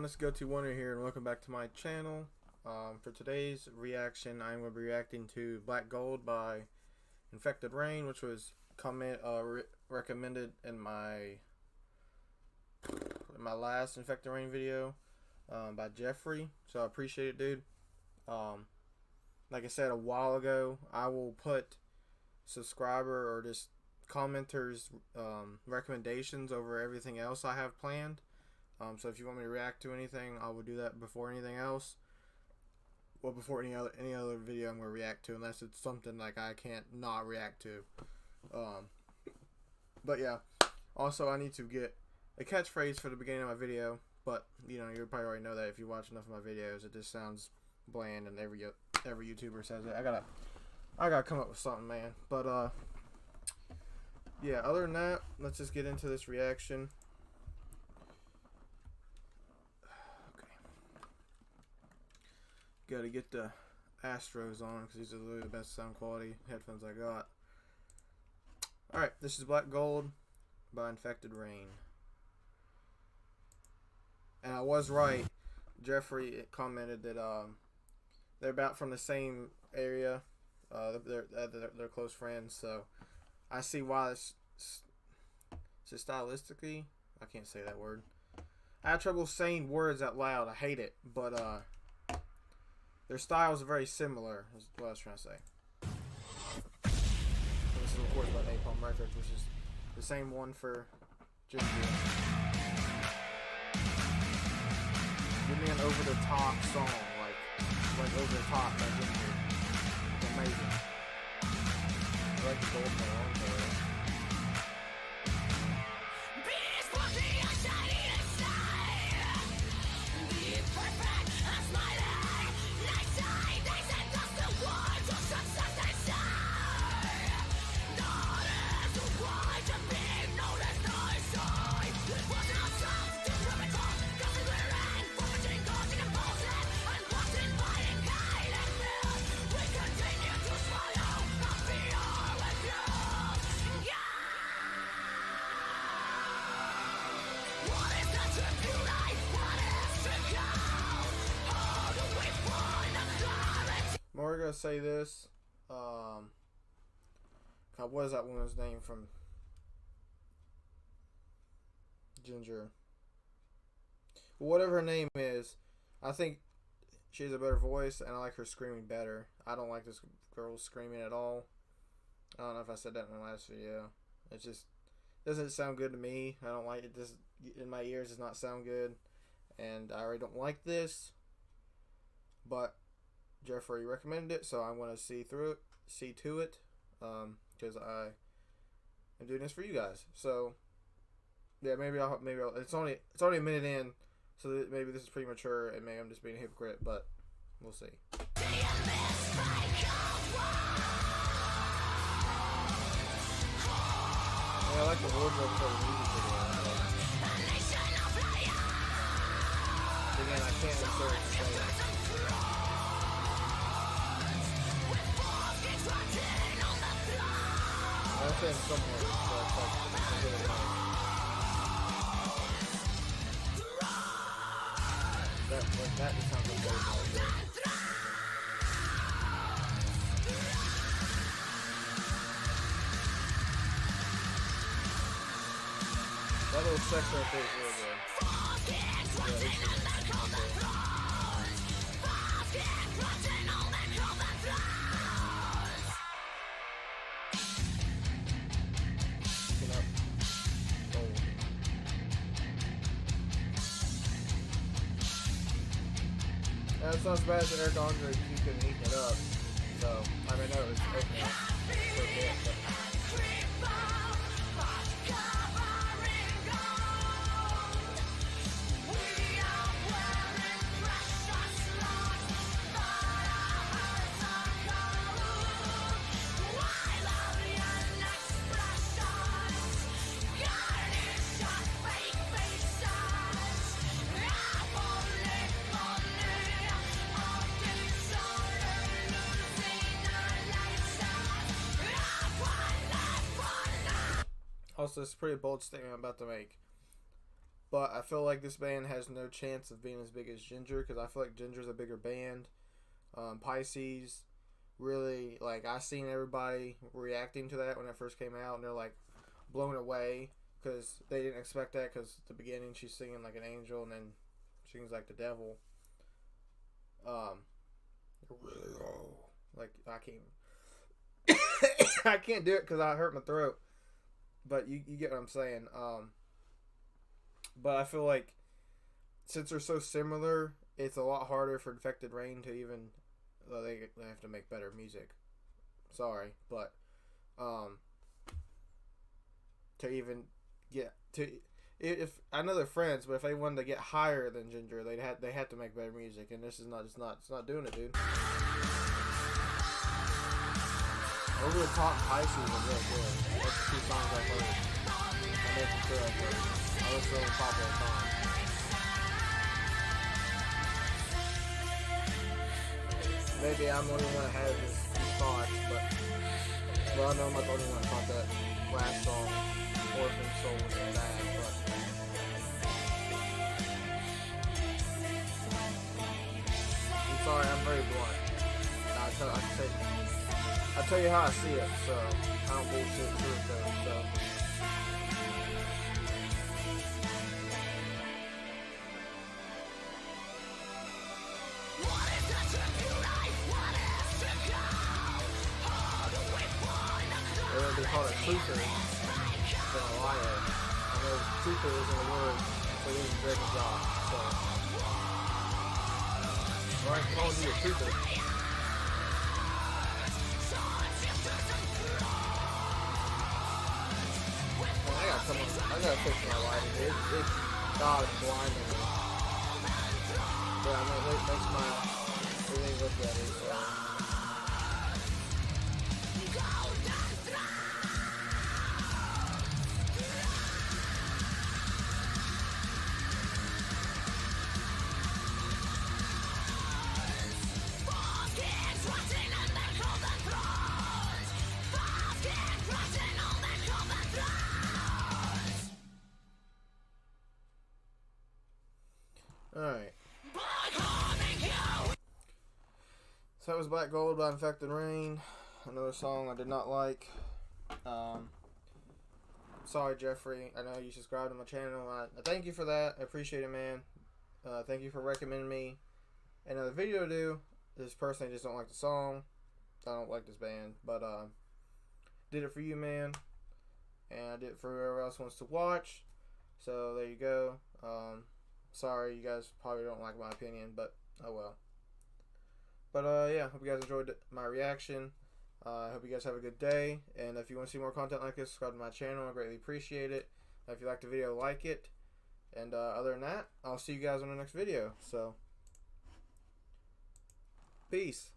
it's Go To Wonder here, and welcome back to my channel. For today's reaction, I'm going to be reacting to Black Gold by Infected Rain, which was recommended in my last Infected Rain video by Jeffrey. So I appreciate it, dude. Like I said a while ago, I will put subscriber or just commenters recommendations over everything else I have planned. So if you want me to react to anything, I will do that before anything else. Well, before any other video I'm going to react to, unless it's something like I can't not react to. But yeah, also I need to get a catchphrase for the beginning of my video. But you know, you probably already know that if you watch enough of my videos. It just sounds bland, and every YouTuber says it. I gotta come up with something, man. But yeah. Other than that, let's just get into this reaction. Got to get the Astros on because these are literally the best sound quality headphones I got. Alright, this is Black Gold by Infected Rain. And I was right. Jeffrey commented that they're about from the same area. They're close friends, so I see why it's stylistically. I can't say that word. I have trouble saying words out loud. I hate it, but their styles are very similar, is what I was trying to say. And this is, of course, by Napalm Records, which is the same one for Ginger. Give me an over-the-top song, like over-the-top by Ginger. It's amazing. I like the gold medal. We're gonna say this. God, what is that woman's name from Ginger? Whatever her name is, I think she has a better voice, and I like her screaming better. I don't like this girl screaming at all. I don't know if I said that in my last video. It just doesn't sound good to me. I don't like it. This in my ears does not sound good, and I already don't like this. But Jeffrey recommended it, so I'm going to see to it, because I am doing this for you guys. So yeah, maybe I'll it's only a minute in, so maybe this is premature, and maybe I'm just being a hypocrite, but we'll see. Yeah, I like the wardrobe for the music video. Again, I can't insert it to say it. I'm saying somewhere, so it's like that just sounds like very good. That little section right there is really good. It's not as bad as Eric Andre, you couldn't eat it up. So, I mean, no, it's okay. For a bit, but also, it's a pretty bold statement I'm about to make. But I feel like this band has no chance of being as big as Ginger, because I feel like Ginger's a bigger band. Pisces, really, like, I seen everybody reacting to that when it first came out, and they're like blown away because they didn't expect that, because at the beginning she's singing like an angel and then sings like the devil. Really low. Like, I can't I can't do it because I hurt my throat, but you get what I'm saying. But I feel like since they're so similar, it's a lot harder for Infected Rain to even. They have to make better music. Sorry, but to even get to, if I know they're friends, but if they wanted to get higher than Ginger, they had to make better music, and this is not. It's not doing it, dude. Over the Top and Pisces are really good. That's the two songs I've heard. I make them feel like I listen to Over the Top all the time. Maybe I'm the only one that has these thoughts, but I know I'm not the only one that thought that last song, Orphan Soul, was bad, but I'm sorry, I'm very blunt. I tell you how I see it, so I don't bullshit through it though, so. They call it truther than a liar. I know truther isn't a word, so it isn't breaking job, so. Alright, calling you a truther. I gotta fix my lighting. God is blinding me. But I mean, it makes my everything look better, so. Alright. So that was Black Gold by Infected Rain. Another song I did not like. Sorry, Jeffrey. I know you subscribed to my channel. I thank you for that. I appreciate it, man. Thank you for recommending me another video to do. This person, I just don't like the song. I don't like this band. But did it for you, man. And I did it for whoever else wants to watch. So there you go. Sorry, you guys probably don't like my opinion, but oh well. But yeah, hope you guys enjoyed my reaction. I hope you guys have a good day. And if you want to see more content like this, subscribe to my channel. I greatly appreciate it. If you liked the video, like it. And other than that, I'll see you guys on the next video. So, peace.